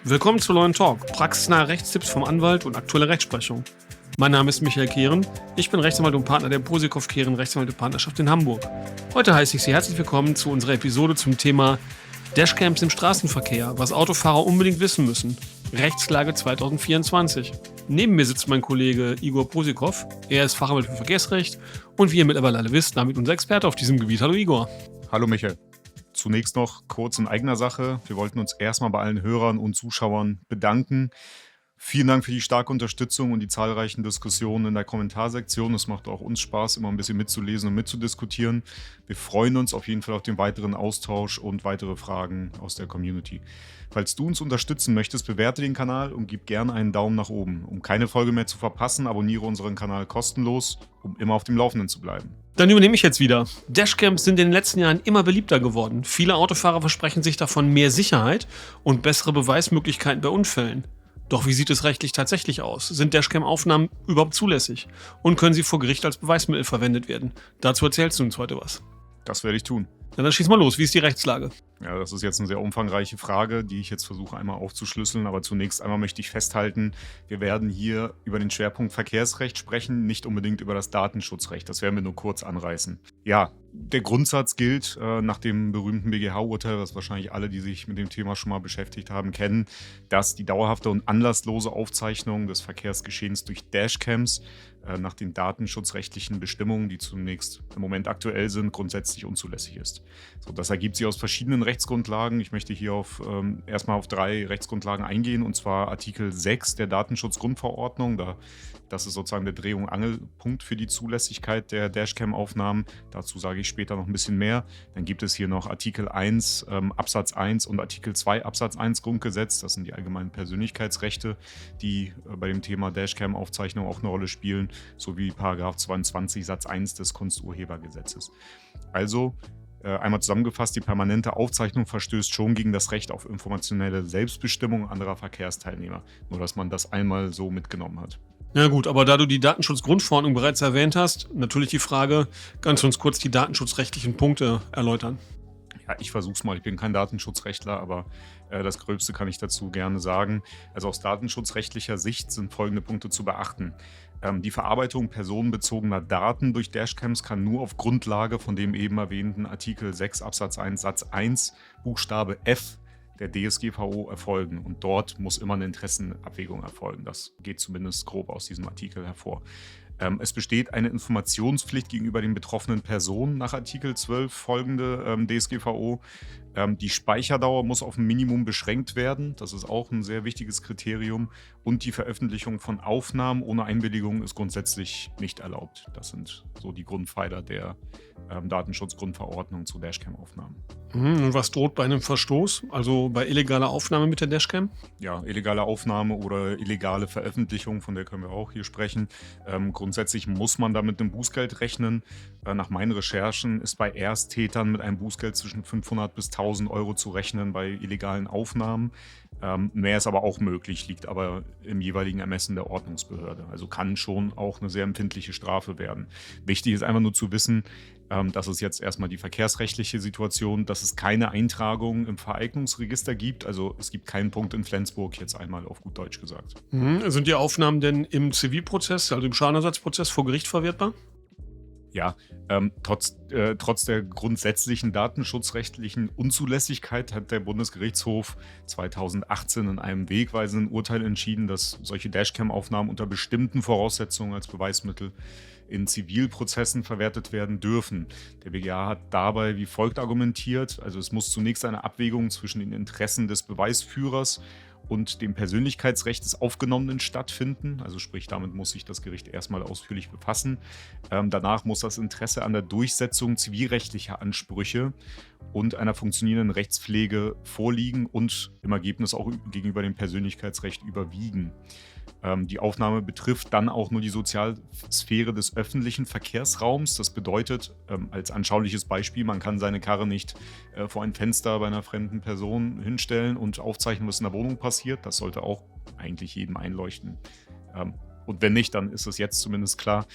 Willkommen zu Law & Talk, praxisnahe Rechtstipps vom Anwalt und aktuelle Rechtsprechung. Mein Name ist Michael Kehren, ich bin Rechtsanwalt und Partner der Posikow-Kehren Rechtsanwälte-Partnerschaft in Hamburg. Heute heiße ich Sie herzlich willkommen zu unserer Episode zum Thema Dashcams im Straßenverkehr, was Autofahrer unbedingt wissen müssen. Rechtslage 2024. Neben mir sitzt mein Kollege Igor Posikow. Er ist Fachanwalt für Verkehrsrecht und wie ihr mittlerweile alle wisst, damit unser Experte auf diesem Gebiet. Hallo Igor. Hallo Michael. Zunächst noch kurz in eigener Sache. Wir wollten uns erstmal bei allen Hörern und Zuschauern bedanken. Vielen Dank für die starke Unterstützung und die zahlreichen Diskussionen in der Kommentarsektion. Es macht auch uns Spaß, immer ein bisschen mitzulesen und mitzudiskutieren. Wir freuen uns auf jeden Fall auf den weiteren Austausch und weitere Fragen aus der Community. Falls du uns unterstützen möchtest, bewerte den Kanal und gib gerne einen Daumen nach oben. Um keine Folge mehr zu verpassen, abonniere unseren Kanal kostenlos, um immer auf dem Laufenden zu bleiben. Dann übernehme ich jetzt wieder. Dashcams sind in den letzten Jahren immer beliebter geworden. Viele Autofahrer versprechen sich davon mehr Sicherheit und bessere Beweismöglichkeiten bei Unfällen. Doch wie sieht es rechtlich tatsächlich aus? Sind Dashcam-Aufnahmen überhaupt zulässig? Und können sie vor Gericht als Beweismittel verwendet werden? Dazu erzählst du uns heute was. Das werde ich tun. Ja, dann schieß mal los. Wie ist die Rechtslage? Ja, das ist jetzt eine sehr umfangreiche Frage, die ich jetzt versuche einmal aufzuschlüsseln. Aber zunächst einmal möchte ich festhalten, wir werden hier über den Schwerpunkt Verkehrsrecht sprechen, nicht unbedingt über das Datenschutzrecht. Das werden wir nur kurz anreißen. Ja, der Grundsatz gilt nach dem berühmten BGH-Urteil, was wahrscheinlich alle, die sich mit dem Thema schon mal beschäftigt haben, kennen, dass die dauerhafte und anlasslose Aufzeichnung des Verkehrsgeschehens durch Dashcams nach den datenschutzrechtlichen Bestimmungen, die zunächst im Moment aktuell sind, grundsätzlich unzulässig ist. So, das ergibt sich aus verschiedenen Rechtsgrundlagen. Ich möchte hier erstmal auf 3 Rechtsgrundlagen eingehen, und zwar Artikel 6 der Datenschutzgrundverordnung. Das ist sozusagen der Dreh- und Angelpunkt für die Zulässigkeit der Dashcam-Aufnahmen. Dazu sage ich später noch ein bisschen mehr. Dann gibt es hier noch Artikel 1 Absatz 1 und Artikel 2 Absatz 1 Grundgesetz. Das sind die allgemeinen Persönlichkeitsrechte, die bei dem Thema Dashcam-Aufzeichnung auch eine Rolle spielen, sowie Paragraph 22 Satz 1 des Kunsturhebergesetzes. Also einmal zusammengefasst, die permanente Aufzeichnung verstößt schon gegen das Recht auf informationelle Selbstbestimmung anderer Verkehrsteilnehmer. Nur, dass man das einmal so mitgenommen hat. Ja gut, aber da du die Datenschutzgrundverordnung bereits erwähnt hast, natürlich die Frage, kannst du uns kurz die datenschutzrechtlichen Punkte erläutern? Ja, ich versuch's mal. Ich bin kein Datenschutzrechtler, aber das Gröbste kann ich dazu gerne sagen. Also aus datenschutzrechtlicher Sicht sind folgende Punkte zu beachten. Die Verarbeitung personenbezogener Daten durch Dashcams kann nur auf Grundlage von dem eben erwähnten Artikel 6 Absatz 1 Satz 1 Buchstabe F der DSGVO erfolgen. Und dort muss immer eine Interessenabwägung erfolgen. Das geht zumindest grob aus diesem Artikel hervor. Es besteht eine Informationspflicht gegenüber den betroffenen Personen nach Artikel 12 folgende DSGVO. Die Speicherdauer muss auf ein Minimum beschränkt werden. Das ist auch ein sehr wichtiges Kriterium. Und die Veröffentlichung von Aufnahmen ohne Einwilligung ist grundsätzlich nicht erlaubt. Das sind so die Grundpfeiler der Datenschutzgrundverordnung zu Dashcam-Aufnahmen. Und was droht bei einem Verstoß, also bei illegaler Aufnahme mit der Dashcam? Ja, illegale Aufnahme oder illegale Veröffentlichung, von der können wir auch hier sprechen. Grundsätzlich muss man da mit einem Bußgeld rechnen. Nach meinen Recherchen ist bei Ersttätern mit einem Bußgeld zwischen 500 bis 1000 Euro zu rechnen bei illegalen Aufnahmen. Mehr ist aber auch möglich, liegt aber im jeweiligen Ermessen der Ordnungsbehörde. Also kann schon auch eine sehr empfindliche Strafe werden. Wichtig ist einfach nur zu wissen, das ist jetzt erstmal die verkehrsrechtliche Situation, dass es keine Eintragung im Vereignungsregister gibt. Also es gibt keinen Punkt in Flensburg, jetzt einmal auf gut Deutsch gesagt. Sind die Aufnahmen denn im Zivilprozess, also im Schadenersatzprozess vor Gericht verwertbar? Ja, trotz der grundsätzlichen datenschutzrechtlichen Unzulässigkeit hat der Bundesgerichtshof 2018 in einem wegweisenden Urteil entschieden, dass solche Dashcam-Aufnahmen unter bestimmten Voraussetzungen als Beweismittel in Zivilprozessen verwertet werden dürfen. Der BGH hat dabei wie folgt argumentiert: Also es muss zunächst eine Abwägung zwischen den Interessen des Beweisführers und dem Persönlichkeitsrecht des Aufgenommenen stattfinden. Also sprich, damit muss sich das Gericht erstmal ausführlich befassen. Danach muss das Interesse an der Durchsetzung zivilrechtlicher Ansprüche und einer funktionierenden Rechtspflege vorliegen und im Ergebnis auch gegenüber dem Persönlichkeitsrecht überwiegen. Die Aufnahme betrifft dann auch nur die Sozialsphäre des öffentlichen Verkehrsraums. Das bedeutet, als anschauliches Beispiel, man kann seine Karre nicht vor ein Fenster bei einer fremden Person hinstellen und aufzeichnen, was in der Wohnung passiert. Das sollte auch eigentlich jedem einleuchten. Und wenn nicht, dann ist es jetzt zumindest klar.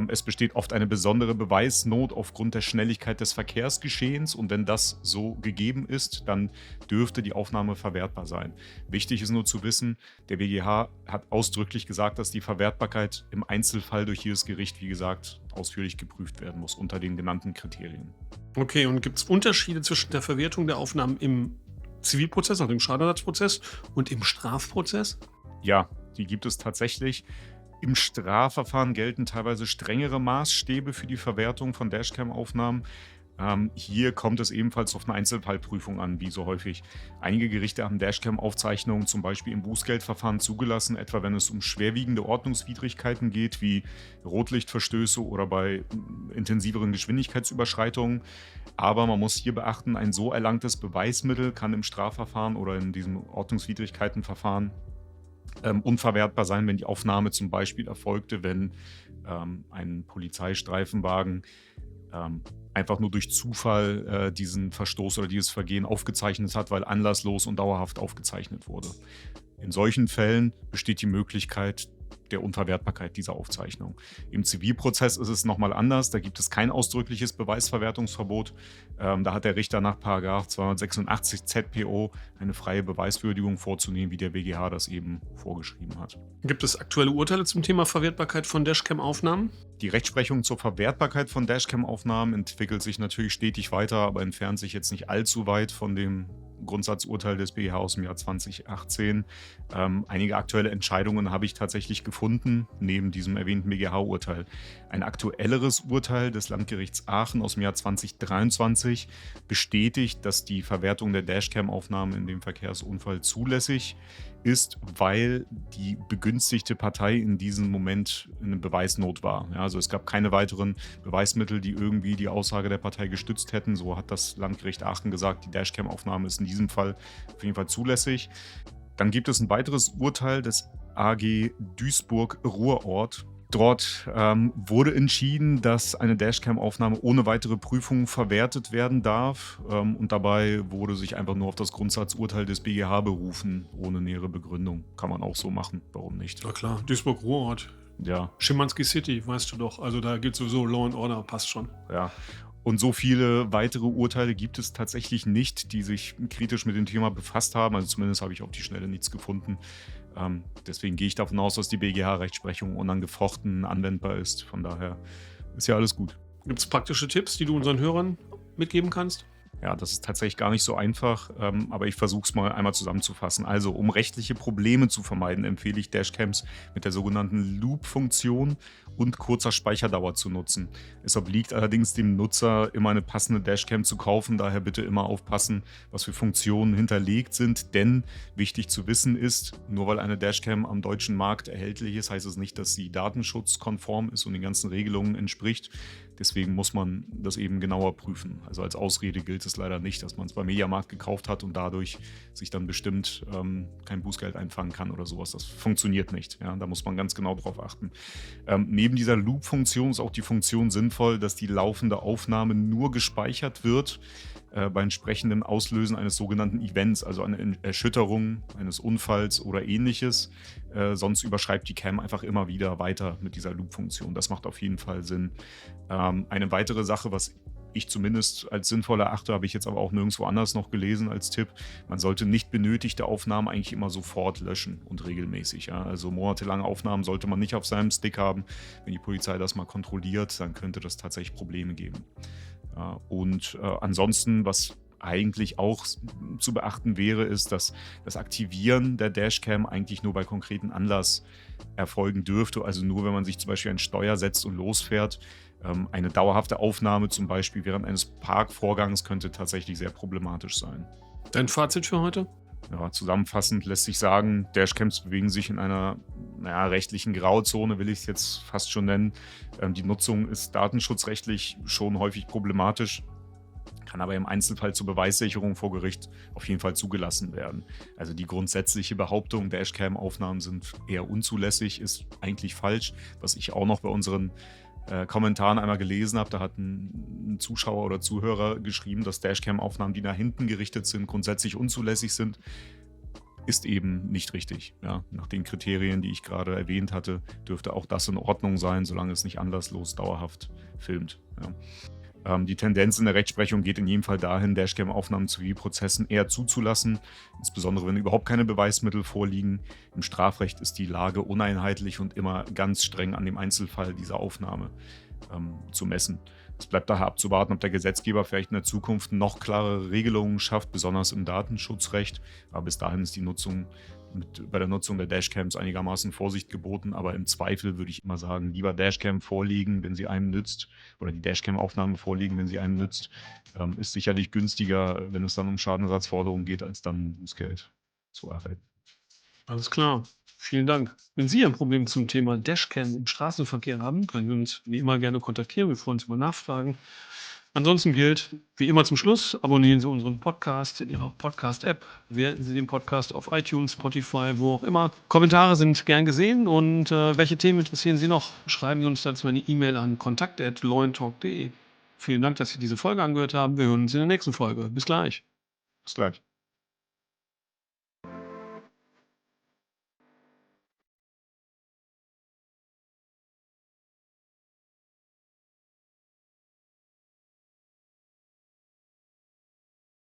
Es besteht oft eine besondere Beweisnot aufgrund der Schnelligkeit des Verkehrsgeschehens. Und wenn das so gegeben ist, dann dürfte die Aufnahme verwertbar sein. Wichtig ist nur zu wissen, der BGH hat ausdrücklich gesagt, dass die Verwertbarkeit im Einzelfall durch jedes Gericht, wie gesagt, ausführlich geprüft werden muss unter den genannten Kriterien. Okay, und gibt es Unterschiede zwischen der Verwertung der Aufnahmen im Zivilprozess, also im Schadenersatzprozess, und im Strafprozess? Ja, die gibt es tatsächlich. Im Strafverfahren gelten teilweise strengere Maßstäbe für die Verwertung von Dashcam-Aufnahmen. Hier kommt es ebenfalls auf eine Einzelfallprüfung an, wie so häufig. Einige Gerichte haben Dashcam-Aufzeichnungen zum Beispiel im Bußgeldverfahren zugelassen, etwa wenn es um schwerwiegende Ordnungswidrigkeiten geht, wie Rotlichtverstöße oder bei intensiveren Geschwindigkeitsüberschreitungen. Aber man muss hier beachten, ein so erlangtes Beweismittel kann im Strafverfahren oder in diesem Ordnungswidrigkeitenverfahren unverwertbar sein, wenn die Aufnahme zum Beispiel erfolgte, wenn ein Polizeistreifenwagen einfach nur durch Zufall diesen Verstoß oder dieses Vergehen aufgezeichnet hat, weil anlasslos und dauerhaft aufgezeichnet wurde. In solchen Fällen besteht die Möglichkeit der Unverwertbarkeit dieser Aufzeichnung. Im Zivilprozess ist es nochmal anders. Da gibt es kein ausdrückliches Beweisverwertungsverbot. Da hat der Richter nach § 286 ZPO eine freie Beweiswürdigung vorzunehmen, wie der BGH das eben vorgeschrieben hat. Gibt es aktuelle Urteile zum Thema Verwertbarkeit von Dashcam-Aufnahmen? Die Rechtsprechung zur Verwertbarkeit von Dashcam-Aufnahmen entwickelt sich natürlich stetig weiter, aber entfernt sich jetzt nicht allzu weit von dem Grundsatzurteil des BGH aus dem Jahr 2018. Einige aktuelle Entscheidungen habe ich tatsächlich gefunden, neben diesem erwähnten BGH-Urteil. Ein aktuelleres Urteil des Landgerichts Aachen aus dem Jahr 2023 bestätigt, dass die Verwertung der Dashcam-Aufnahmen in dem Verkehrsunfall zulässig ist, weil die begünstigte Partei in diesem Moment in Beweisnot war. Ja, also es gab keine weiteren Beweismittel, die irgendwie die Aussage der Partei gestützt hätten. So hat das Landgericht Aachen gesagt, die Dashcam-Aufnahme ist in diesem Fall auf jeden Fall zulässig. Dann gibt es ein weiteres Urteil des AG Duisburg-Ruhrort. Dort wurde entschieden, dass eine Dashcam-Aufnahme ohne weitere Prüfung verwertet werden darf. Und dabei wurde sich einfach nur auf das Grundsatzurteil des BGH berufen, ohne nähere Begründung. Kann man auch so machen, warum nicht? Ja klar, Duisburg-Ruhrort. Ja, Schimanski City, weißt du doch. Also da gilt sowieso Law and Order, passt schon. ja. Und so viele weitere Urteile gibt es tatsächlich nicht, die sich kritisch mit dem Thema befasst haben. Also zumindest habe ich auf die Schnelle nichts gefunden. Deswegen gehe ich davon aus, dass die BGH-Rechtsprechung unangefochten anwendbar ist. Von daher ist ja alles gut. Gibt es praktische Tipps, die du unseren Hörern mitgeben kannst? Ja, das ist tatsächlich gar nicht so einfach, aber ich versuche es mal einmal zusammenzufassen. Also, um rechtliche Probleme zu vermeiden, empfehle ich Dashcams mit der sogenannten Loop-Funktion und kurzer Speicherdauer zu nutzen. Es obliegt allerdings dem Nutzer, immer eine passende Dashcam zu kaufen. Daher bitte immer aufpassen, was für Funktionen hinterlegt sind. Denn wichtig zu wissen ist, nur weil eine Dashcam am deutschen Markt erhältlich ist, heißt es nicht, dass sie datenschutzkonform ist und den ganzen Regelungen entspricht. Deswegen muss man das eben genauer prüfen. Also als Ausrede gilt es leider nicht, dass man es beim Mediamarkt gekauft hat und dadurch sich dann bestimmt kein Bußgeld einfangen kann oder sowas. Das funktioniert nicht. Ja, da muss man ganz genau drauf achten. Neben dieser Loop-Funktion ist auch die Funktion sinnvoll, dass die laufende Aufnahme nur gespeichert wird bei entsprechendem Auslösen eines sogenannten Events, also eine Erschütterung eines Unfalls oder ähnliches. Sonst überschreibt die Cam einfach immer wieder weiter mit dieser Loop-Funktion. Das macht auf jeden Fall Sinn. Eine weitere Sache, was ich zumindest als sinnvoll erachte, habe ich jetzt aber auch nirgendwo anders noch gelesen als Tipp. Man sollte nicht benötigte Aufnahmen eigentlich immer sofort löschen und regelmäßig. Ja. Also monatelange Aufnahmen sollte man nicht auf seinem Stick haben. Wenn die Polizei das mal kontrolliert, dann könnte das tatsächlich Probleme geben. Ansonsten, was eigentlich auch zu beachten wäre, ist, dass das Aktivieren der Dashcam eigentlich nur bei konkreten Anlass erfolgen dürfte. Also nur, wenn man sich zum Beispiel ein Steuer setzt und losfährt. Eine dauerhafte Aufnahme zum Beispiel während eines Parkvorgangs könnte tatsächlich sehr problematisch sein. Dein Fazit für heute? Ja, zusammenfassend lässt sich sagen, Dashcams bewegen sich in einer rechtlichen Grauzone, will ich es jetzt fast schon nennen. Die Nutzung ist datenschutzrechtlich schon häufig problematisch, kann aber im Einzelfall zur Beweissicherung vor Gericht auf jeden Fall zugelassen werden. Also die grundsätzliche Behauptung, Dashcam-Aufnahmen sind eher unzulässig, ist eigentlich falsch. Was ich auch noch bei unseren Kommentaren einmal gelesen habe, da hat ein Zuschauer oder Zuhörer geschrieben, dass Dashcam-Aufnahmen, die nach hinten gerichtet sind, grundsätzlich unzulässig sind. ist eben nicht richtig. Ja, nach den Kriterien, die ich gerade erwähnt hatte, dürfte auch das in Ordnung sein, solange es nicht anlasslos dauerhaft filmt. Ja. Die Tendenz in der Rechtsprechung geht in jedem Fall dahin, Dashcam-Aufnahmen zu Zivilprozessen eher zuzulassen, insbesondere wenn überhaupt keine Beweismittel vorliegen. Im Strafrecht ist die Lage uneinheitlich und immer ganz streng an dem Einzelfall dieser Aufnahme zu messen. Es bleibt daher abzuwarten, ob der Gesetzgeber vielleicht in der Zukunft noch klarere Regelungen schafft, besonders im Datenschutzrecht. Aber bis dahin ist die Nutzung bei der Nutzung der Dashcams einigermaßen Vorsicht geboten, aber im Zweifel würde ich immer sagen, lieber Dashcam vorliegen, wenn sie einem nützt, oder die Dashcam-Aufnahme vorliegen, wenn sie einem nützt, ist sicherlich günstiger, wenn es dann um Schadenersatzforderungen geht, als dann Bußgeld zu erhalten. Alles klar. Vielen Dank. Wenn Sie ein Problem zum Thema Dashcam im Straßenverkehr haben, können Sie uns wie immer gerne kontaktieren. Wir freuen uns über Nachfragen. Ansonsten gilt, wie immer zum Schluss, abonnieren Sie unseren Podcast in Ihrer Podcast-App. Bewerten Sie den Podcast auf iTunes, Spotify, wo auch immer. Kommentare sind gern gesehen und welche Themen interessieren Sie noch? Schreiben Sie uns dazu eine E-Mail an kontakt@lawandtalk.de. Vielen Dank, dass Sie diese Folge angehört haben. Wir hören uns in der nächsten Folge. Bis gleich. Bis gleich.